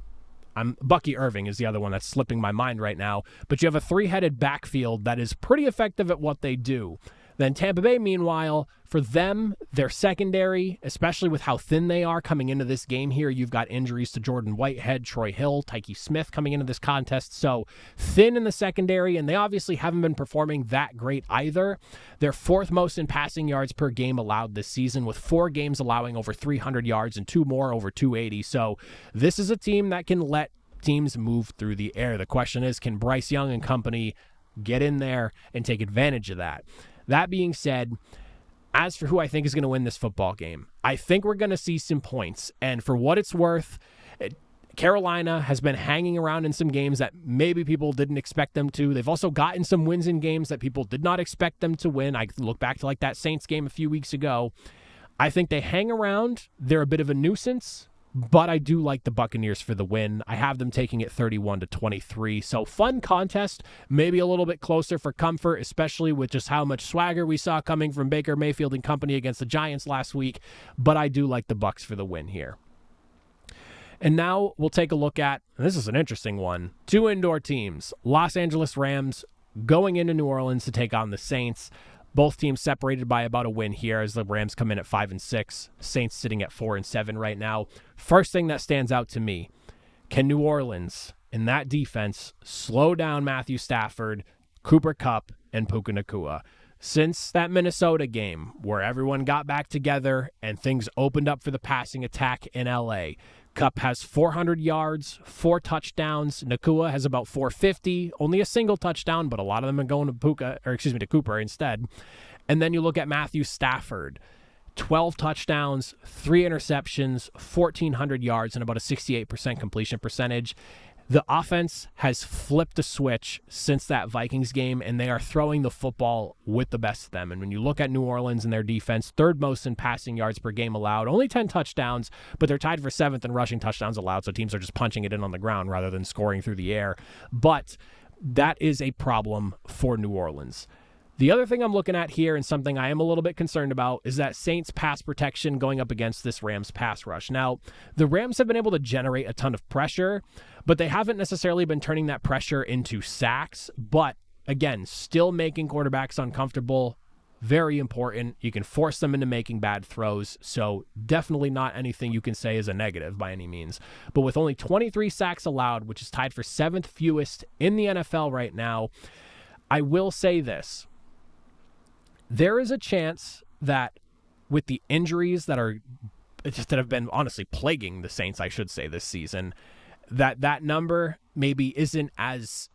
Bucky Irving is the other one that's slipping my mind right now. But you have a 3-headed backfield that is pretty effective at what they do. Then Tampa Bay, meanwhile, for them, their secondary, especially with how thin they are coming into this game here, you've got injuries to Jordan Whitehead, Troy Hill, Tyke Smith coming into this contest. So thin in the secondary, and they obviously haven't been performing that great either. They're 4th most in passing yards per game allowed this season, with 4 games allowing over 300 yards and 2 more over 280. So this is a team that can let teams move through the air. The question is, can Bryce Young and company get in there and take advantage of that? That being said, as for who I think is going to win this football game, I think we're going to see some points. And for what it's worth, Carolina has been hanging around in some games that maybe people didn't expect them to. They've also gotten some wins in games that people did not expect them to win. I look back to like that Saints game a few weeks ago. I think they hang around. They're a bit of a nuisance, but I do like the Buccaneers for the win. I have them taking it 31-23. So fun contest, maybe a little bit closer for comfort, especially with just how much swagger we saw coming from Baker Mayfield and company against the Giants last week. But I do like the Bucs for the win here. And now we'll take a look at, and this is an interesting one, 2 indoor teams. Los Angeles Rams going into New Orleans to take on the Saints. Both teams separated by about a win here as the Rams come in at 5-6. Saints sitting at 4-7 right now. First thing that stands out to me, can New Orleans in that defense slow down Matthew Stafford, Cooper Kupp, and Puka Nacua? Since that Minnesota game where everyone got back together and things opened up for the passing attack in LA, Kupp has 400 yards, 4 touchdowns. Nacua has about 450, only a single touchdown, but a lot of them are going to Cooper instead. And then you look at Matthew Stafford, 12 touchdowns, 3 interceptions, 1,400 yards, and about a 68% completion percentage. The offense has flipped a switch since that Vikings game, and they are throwing the football with the best of them. And when you look at New Orleans and their defense, 3rd most in passing yards per game allowed, only 10 touchdowns, but they're tied for 7th in rushing touchdowns allowed, so teams are just punching it in on the ground rather than scoring through the air. But that is a problem for New Orleans. The other thing I'm looking at here, and something I am a little bit concerned about, is that Saints pass protection going up against this Rams pass rush. Now, the Rams have been able to generate a ton of pressure, but they haven't necessarily been turning that pressure into sacks. But again, still making quarterbacks uncomfortable. Very important. You can force them into making bad throws. So definitely not anything you can say is a negative by any means. But with only 23 sacks allowed, which is tied for 7th fewest in the NFL right now, I will say this. There is a chance that with the injuries that have been honestly plaguing the Saints, I should say, this season, that number maybe isn't as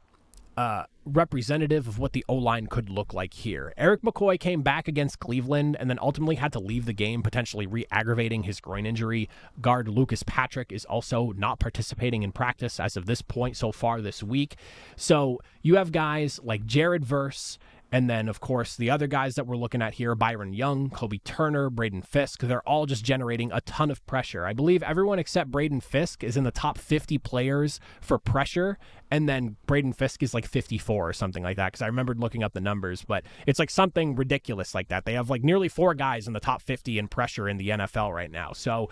representative of what the O-line could look like here. Eric McCoy came back against Cleveland and then ultimately had to leave the game, potentially re-aggravating his groin injury. Guard Lucas Patrick is also not participating in practice as of this point so far this week. So you have guys like Jared Verse, and then, of course, the other guys that we're looking at here, Byron Young, Kobe Turner, Braden Fisk, they're all just generating a ton of pressure. I believe everyone except Braden Fisk is in the top 50 players for pressure, and then Braden Fisk is like 54 or something like that, because I remembered looking up the numbers, but it's like something ridiculous like that. They have like nearly 4 guys in the top 50 in pressure in the NFL right now. So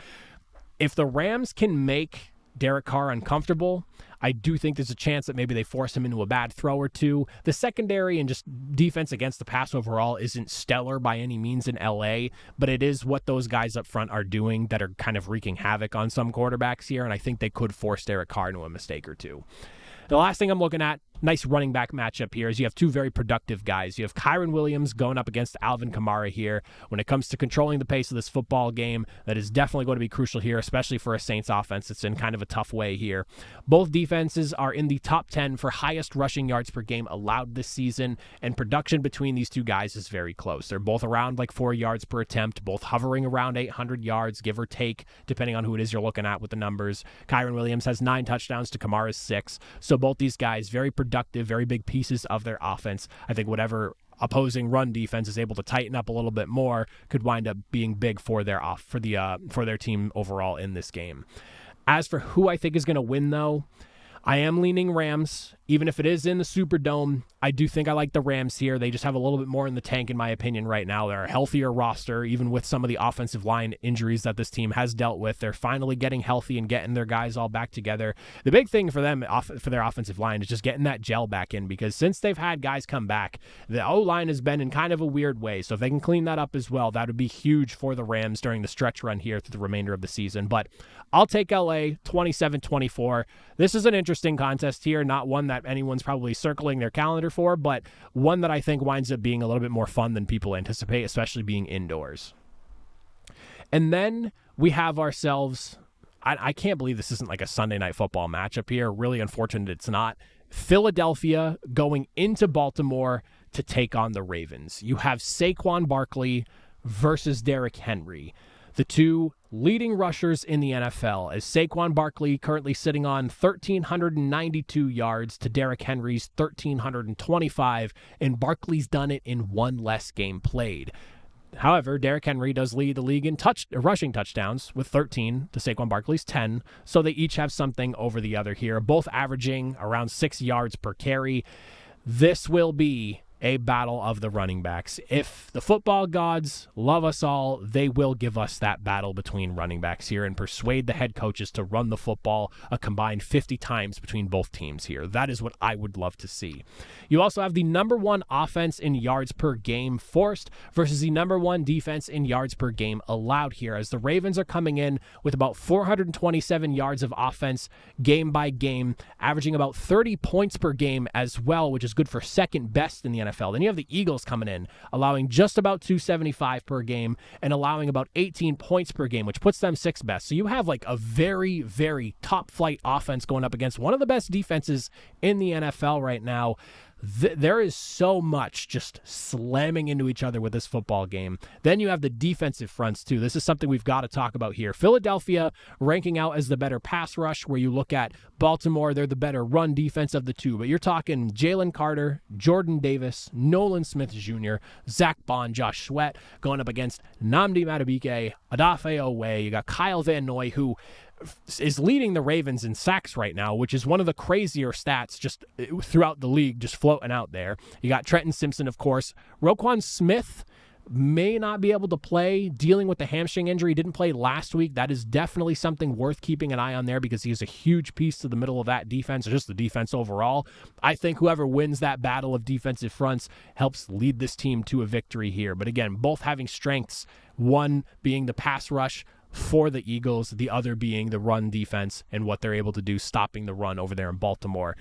if the Rams can make Derek Carr uncomfortable. I do think there's a chance that maybe they force him into a bad throw or two. The secondary and just defense against the pass overall isn't stellar by any means in LA, but it is what those guys up front are doing that are kind of wreaking havoc on some quarterbacks here, and I think they could force Derek Carr into a mistake or two. The last thing I'm looking at, nice running back matchup here, is you have two very productive guys. You have Kyren Williams going up against Alvin Kamara here. When it comes to controlling the pace of this football game, that is definitely going to be crucial here, especially for a Saints offense that's in kind of a tough way here. Both defenses are in the top 10 for highest rushing yards per game allowed this season, and production between these two guys is very close. They're both around like 4 yards per attempt, both hovering around 800 yards, give or take, depending on who it is you're looking at with the numbers. Kyren Williams has 9 touchdowns to Kamara's 6, so both these guys very productive, very big pieces of their offense. I think whatever opposing run defense is able to tighten up a little bit more could wind up being big for their team overall in this game. As for who I think is going to win, though, I am leaning Rams. Even if it is in the Superdome, I do think I like the Rams here. They just have a little bit more in the tank, in my opinion, right now. They're a healthier roster, even with some of the offensive line injuries that this team has dealt with. They're finally getting healthy and getting their guys all back together. The big thing for them, for their offensive line, is just getting that gel back in, because since they've had guys come back, the O-line has been in kind of a weird way. So if they can clean that up as well, that would be huge for the Rams during the stretch run here through the remainder of the season. But I'll take LA 27-24. This is an interesting contest here, not one that anyone's probably circling their calendar for, but one that I think winds up being a little bit more fun than people anticipate, especially being indoors. And then we have ourselves, I can't believe this isn't like a Sunday Night Football matchup here. Really unfortunate it's not. Philadelphia going into Baltimore to take on the Ravens. You have Saquon Barkley versus Derrick Henry, the two leading rushers in the NFL, as Saquon Barkley currently sitting on 1,392 yards to Derrick Henry's 1,325, and Barkley's done it in one less game played. However, Derrick Henry does lead the league in rushing touchdowns with 13 to Saquon Barkley's 10, so they each have something over the other here, both averaging around 6 yards per carry. This will be a battle of the running backs. If the football gods love us all, they will give us that battle between running backs here and persuade the head coaches to run the football a combined 50 times between both teams here. That is what I would love to see. You also have the number one offense in yards per game forced versus the number one defense in yards per game allowed here, as the Ravens are coming in with about 427 yards of offense game by game, averaging about 30 points per game as well, which is good for second best in the NFL. Then you have the Eagles coming in, allowing just about 275 per game and allowing about 18 points per game, which puts them sixth best. So you have like a very, very top flight offense going up against one of the best defenses in the NFL right now. There is so much just slamming into each other with this football game. Then you have the defensive fronts too. This is something we've got to talk about here. Philadelphia ranking out as the better pass rush, where you look at Baltimore, they're the better run defense of the two. But you're talking Jalen Carter, Jordan Davis, Nolan Smith Jr., Zach Bond, Josh Sweat going up against Nnamdi Madubuike, Odafe Owe. You got Kyle Van Noy, who is leading the Ravens in sacks right now, which is one of the crazier stats just throughout the league, just floating out there. You got Trenton Simpson, of course. Roquan Smith may not be able to play, dealing with the hamstring injury. Didn't play last week. That is definitely something worth keeping an eye on there, because he's a huge piece to the middle of that defense, or just the defense overall. I think whoever wins that battle of defensive fronts helps lead this team to a victory here. But again, both having strengths, one being the pass rush for the Eagles, the other being the run defense and what they're able to do stopping the run over there in Baltimore.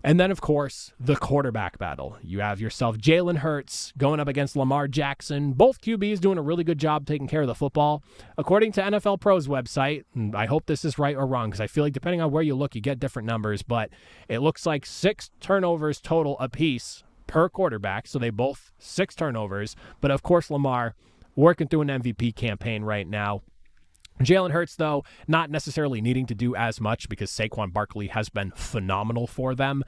And then, of course, the quarterback battle. You have yourself Jalen Hurts going up against Lamar Jackson. Both QBs doing a really good job taking care of the football. According to NFL Pro's website, and I hope this is right or wrong, because I feel like depending on where you look, you get different numbers, but it looks like 6 turnovers total apiece per quarterback, so they both 6 turnovers. But, of course, Lamar working through an MVP campaign right now. Jalen Hurts, though, not necessarily needing to do as much, because Saquon Barkley has been phenomenal for them.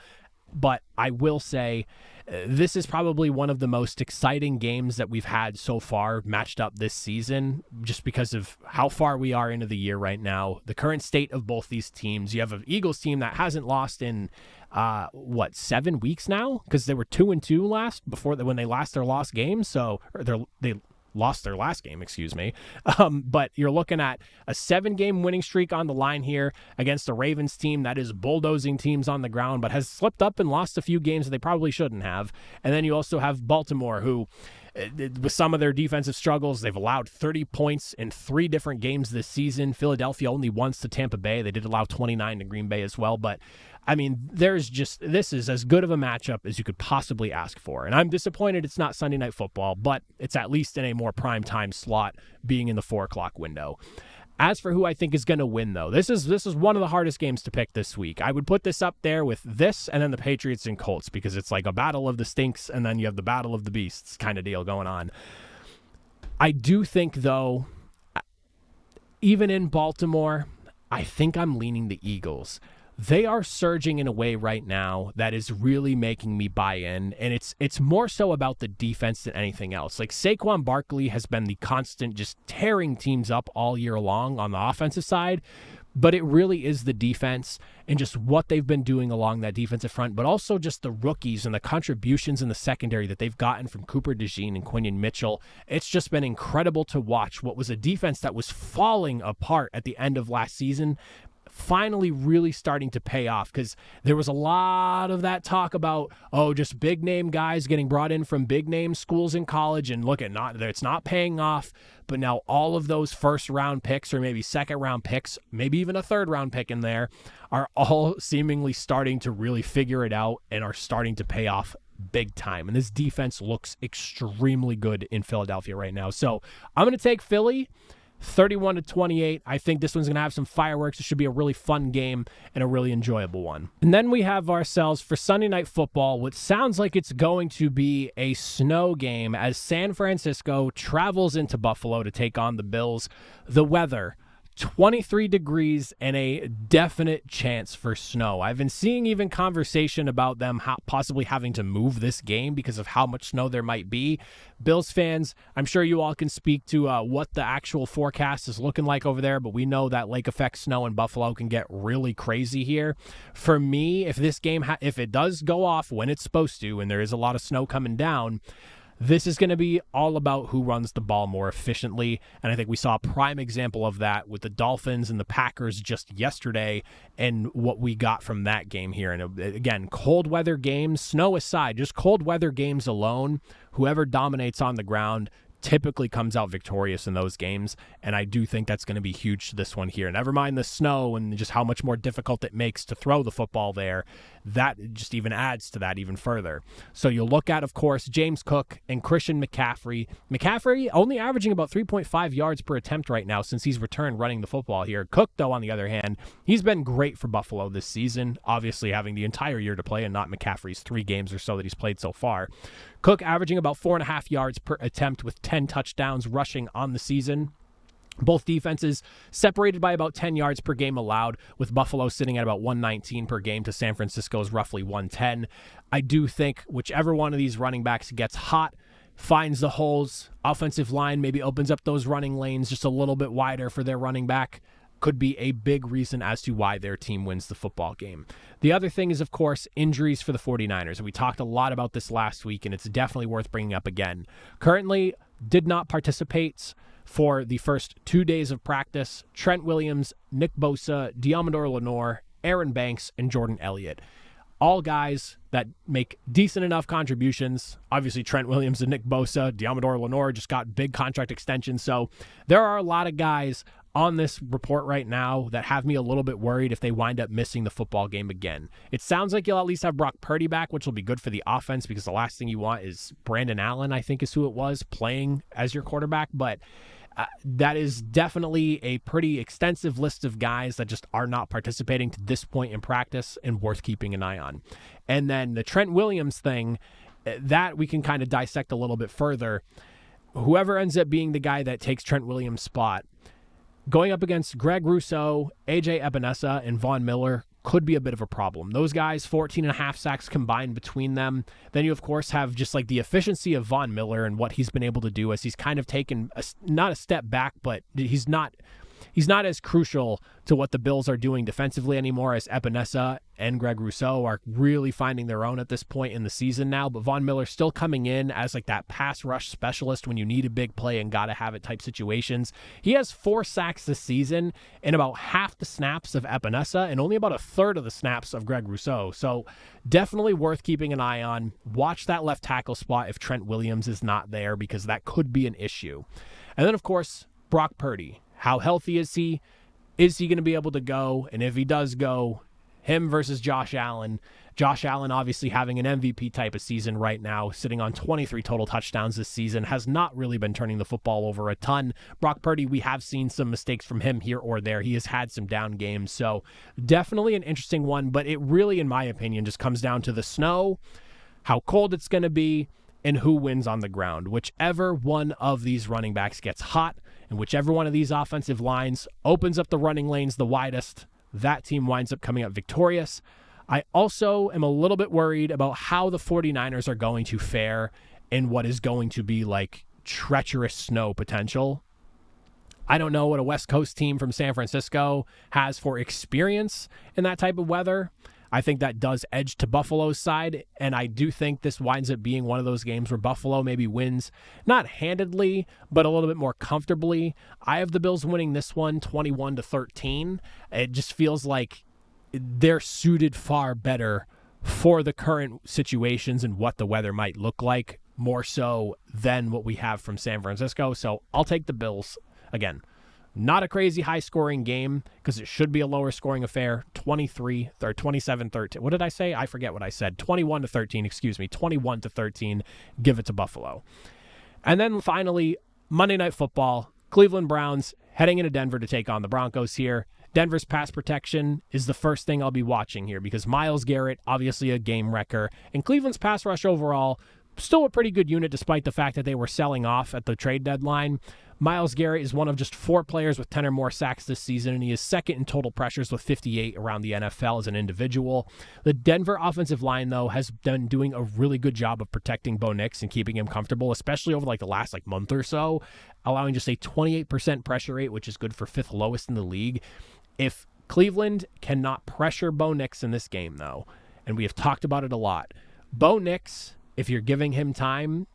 But I will say this is probably one of the most exciting games that we've had so far matched up this season, just because of how far we are into the year right now, the current state of both these teams. You have an Eagles team that hasn't lost in 7 weeks now, because they were 2-2 when they lost their lost game. So lost their last game, but you're looking at a 7-game winning streak on the line here against a Ravens team that is bulldozing teams on the ground, but has slipped up and lost a few games that they probably shouldn't have. And then you also have Baltimore, who, with some of their defensive struggles, they've allowed 30 points in 3 different games this season. Philadelphia only once to Tampa Bay. They did allow 29 to Green Bay as well, but I mean, this is as good of a matchup as you could possibly ask for. And I'm disappointed it's not Sunday Night Football, but it's at least in a more prime time slot, being in the 4 o'clock window. As for who I think is going to win, though, this is one of the hardest games to pick this week. I would put this up there with this and then the Patriots and Colts, because it's like a battle of the stinks and then you have the battle of the beasts kind of deal going on. I do think, though, even in Baltimore, I think I'm leaning the Eagles. They are surging in a way right now that is really making me buy in, and it's more so about the defense than anything else. Like, Saquon Barkley has been the constant just tearing teams up all year long on the offensive side, but it really is the defense and just what they've been doing along that defensive front, but also just the rookies and the contributions in the secondary that they've gotten from Cooper DeJean and Quinion Mitchell. It's just been incredible to watch what was a defense that was falling apart at the end of last season finally really starting to pay off, because there was a lot of that talk about, just big name guys getting brought in from big name schools in college, and it's not paying off. But now all of those first round picks, or maybe second round picks, maybe even a third round pick in there, are all seemingly starting to really figure it out and are starting to pay off big time. And this defense looks extremely good in Philadelphia right now. So I'm going to take Philly 31-28. I think this one's going to have some fireworks. It should be a really fun game and a really enjoyable one. And then we have ourselves for Sunday Night Football, what sounds like it's going to be a snow game as San Francisco travels into Buffalo to take on the Bills. The weather, 23 degrees and a definite chance for snow. I've been seeing even conversation about them possibly having to move this game because of how much snow there might be. Bills fans, I'm sure you all can speak to what the actual forecast is looking like over there, but we know that lake effect snow in Buffalo can get really crazy here. For me, if this game, if it does go off when it's supposed to, and there is a lot of snow coming down, this is going to be all about who runs the ball more efficiently, and I think we saw a prime example of that with the Dolphins and the Packers just yesterday, and what we got from that game here. And again, cold weather games, snow aside, just cold weather games alone, whoever dominates on the ground typically comes out victorious in those games, and I do think that's going to be huge to this one here. Never mind the snow and just how much more difficult it makes to throw the football there. That just even adds to that even further. So you'll look at, of course, James Cook and Christian McCaffrey. McCaffrey only averaging about 3.5 yards per attempt right now since he's returned running the football here. Cook, though, on the other hand, he's been great for Buffalo this season, obviously having the entire year to play and not McCaffrey's 3 games or so that he's played so far. Cook averaging about 4.5 yards per attempt with 10 touchdowns rushing on the season. Both defenses separated by about 10 yards per game allowed, with Buffalo sitting at about 119 per game to San Francisco's roughly 110. I do think whichever one of these running backs gets hot, finds the holes, offensive line maybe opens up those running lanes just a little bit wider for their running back, could be a big reason as to why their team wins the football game. The other thing is, of course, injuries for the 49ers. And we talked a lot about this last week, and it's definitely worth bringing up again. Currently, did not participate for the first 2 days of practice. Trent Williams, Nick Bosa, Diamador Lenore, Aaron Banks, and Jordan Elliott. All guys that make decent enough contributions. Obviously, Trent Williams and Nick Bosa, Diamador Lenore just got big contract extensions. So there are a lot of guys on this report right now that have me a little bit worried if they wind up missing the football game again. It sounds like you'll at least have Brock Purdy back, which will be good for the offense, because the last thing you want is Brandon Allen, I think is who it was, playing as your quarterback. But that is definitely a pretty extensive list of guys that just are not participating to this point in practice and worth keeping an eye on. And then the Trent Williams thing, that we can kind of dissect a little bit further. Whoever ends up being the guy that takes Trent Williams' spot, going up against Greg Rousseau, AJ Epinesa, and Von Miller could be a bit of a problem. Those guys, 14.5 sacks combined between them. Then you, of course, have just like the efficiency of Von Miller and what he's been able to do as he's kind of taken, not a step back, but he's not he's not as crucial to what the Bills are doing defensively anymore, as Epinesa and Greg Rousseau are really finding their own at this point in the season now. But Von Miller's still coming in as like that pass rush specialist when you need a big play and gotta have it type situations. He has 4 sacks this season in about half the snaps of Epinesa and only about a third of the snaps of Greg Rousseau. So definitely worth keeping an eye on. Watch that left tackle spot if Trent Williams is not there, because that could be an issue. And then, of course, Brock Purdy. How healthy is he? Is he going to be able to go? And if he does go, him versus Josh Allen. Josh Allen obviously having an MVP type of season right now, sitting on 23 total touchdowns this season, has not really been turning the football over a ton. Brock Purdy, we have seen some mistakes from him here or there. He has had some down games, so definitely an interesting one, but it really, in my opinion, just comes down to the snow, how cold it's going to be, and who wins on the ground. Whichever one of these running backs gets hot, and whichever one of these offensive lines opens up the running lanes the widest, that team winds up coming up victorious. I also am a little bit worried about how the 49ers are going to fare in what is going to be like treacherous snow potential. I don't know what a West Coast team from San Francisco has for experience in that type of weather. I think that does edge to Buffalo's side, and I do think this winds up being one of those games where Buffalo maybe wins, not handedly, but a little bit more comfortably. I have the Bills winning this one 21-13. It just feels like they're suited far better for the current situations and what the weather might look like, more so than what we have from San Francisco. So I'll take the Bills. Again, not a crazy high-scoring game because it should be a lower-scoring affair. 27-13. What did I say? I forget what I said. 21-13, excuse me. 21-13. Give it to Buffalo. And then finally, Monday Night Football. Cleveland Browns heading into Denver to take on the Broncos here. Denver's pass protection is the first thing I'll be watching here because Myles Garrett, obviously a game wrecker, and Cleveland's pass rush overall, still a pretty good unit despite the fact that they were selling off at the trade deadline. Myles Garrett is one of just 4 players with 10 or more sacks this season, and he is second in total pressures with 58 around the NFL as an individual. The Denver offensive line, though, has been doing a really good job of protecting Bo Nix and keeping him comfortable, especially over the last month or so, allowing just a 28% pressure rate, which is good for 5th lowest in the league. If Cleveland cannot pressure Bo Nix in this game, though, and we have talked about it a lot, Bo Nix, if you're giving him time,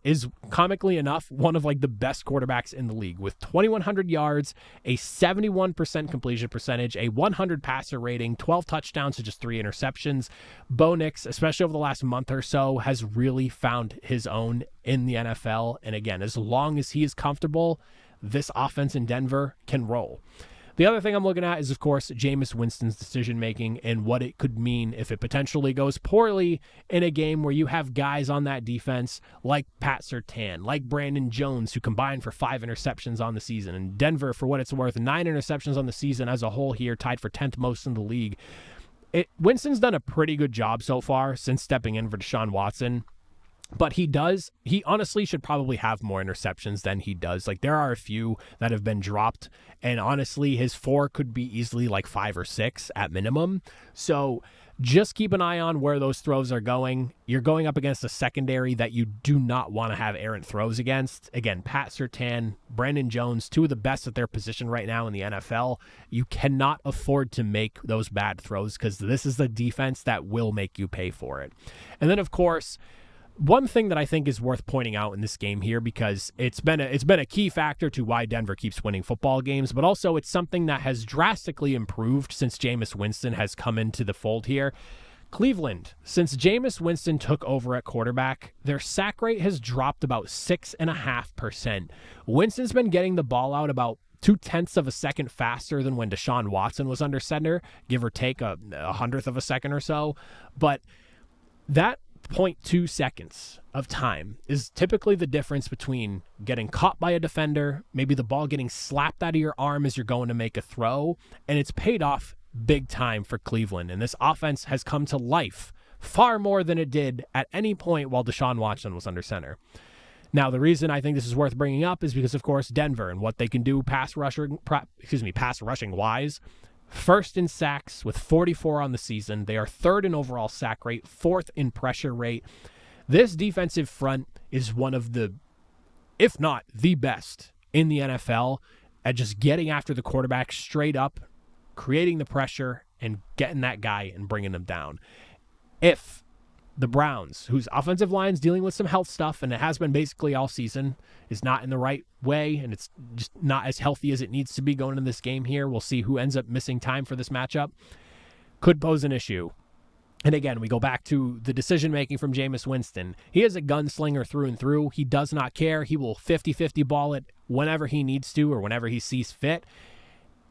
is comically enough one of the best quarterbacks in the league with 2,100 yards, a 71% completion percentage, a 100 passer rating, 12 touchdowns to just 3 interceptions. Bo Nix, especially over the last month or so, has really found his own in the NFL. And again, as long as he is comfortable, this offense in Denver can roll. The other thing I'm looking at is, of course, Jameis Winston's decision-making and what it could mean if it potentially goes poorly in a game where you have guys on that defense like Pat Surtain, like Brandon Jones, who combined for 5 interceptions on the season. And Denver, for what it's worth, 9 interceptions on the season as a whole here, tied for 10th most in the league. Winston's done a pretty good job so far since stepping in for Deshaun Watson. But he honestly should probably have more interceptions than he does. There are a few that have been dropped, and honestly, his 4 could be easily 5 or 6 at minimum. So just keep an eye on where those throws are going. You're going up against a secondary that you do not want to have errant throws against. Again, Pat Surtain, Brandon Jones, 2 of the best at their position right now in the NFL. You cannot afford to make those bad throws because this is the defense that will make you pay for it. And then, of course, one thing that I think is worth pointing out in this game here, because it's been a key factor to why Denver keeps winning football games, but also it's something that has drastically improved since Jameis Winston has come into the fold here. Cleveland, since Jameis Winston took over at quarterback, their sack rate has dropped about 6.5%. Winston's been getting the ball out about 0.2 of a second faster than when Deshaun Watson was under center, give or take a 100th of a second or so. But that 0.2 seconds of time is typically the difference between getting caught by a defender, maybe the ball getting slapped out of your arm as you're going to make a throw, and it's paid off big time for Cleveland. And this offense has come to life far more than it did at any point while Deshaun Watson was under center. Now, the reason I think this is worth bringing up is because, of course, Denver and what they can do pass rushing wise. First in sacks with 44 on the season. They are 3rd in overall sack rate, 4th in pressure rate. This defensive front is one of the, if not the best in the NFL. at just getting after the quarterback straight up, creating the pressure, and getting that guy and bringing him down. If the Browns, whose offensive line is dealing with some health stuff, and it has been basically all season, is not in the right way, and it's just not as healthy as it needs to be going into this game here. We'll see who ends up missing time for this matchup. Could pose an issue. And again, we go back to the decision-making from Jameis Winston. He is a gunslinger through and through. He does not care. He will 50-50 ball it whenever he needs to or whenever he sees fit.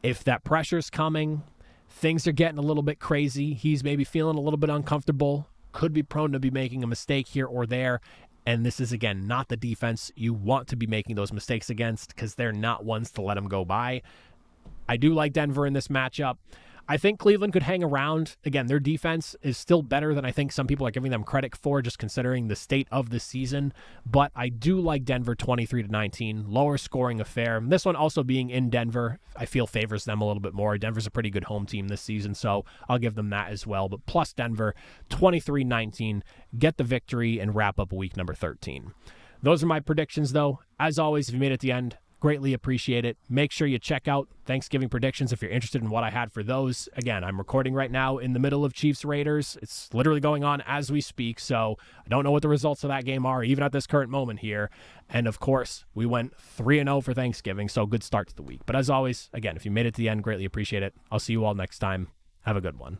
If that pressure's coming, things are getting a little bit crazy, he's maybe feeling a little bit uncomfortable, could be prone to be making a mistake here or there. And this is, again, not the defense you want to be making those mistakes against because they're not ones to let them go by. I do like Denver in this matchup. I think Cleveland could hang around. Again, their defense is still better than I think some people are giving them credit for, just considering the state of the season. But I do like Denver 23-19, lower scoring affair. This one also being in Denver, I feel favors them a little bit more. Denver's a pretty good home team this season, so I'll give them that as well. But plus Denver 23-19, get the victory and wrap up week number 13. Those are my predictions, though. As always, if you made it at the end, greatly appreciate it. Make sure you check out Thanksgiving predictions if you're interested in what I had for those. Again, I'm recording right now in the middle of Chiefs Raiders. It's literally going on as we speak, so I don't know what the results of that game are, even at this current moment here. And of course, we went 3-0 for Thanksgiving, so good start to the week. But as always, again, if you made it to the end, greatly appreciate it. I'll see you all next time. Have a good one.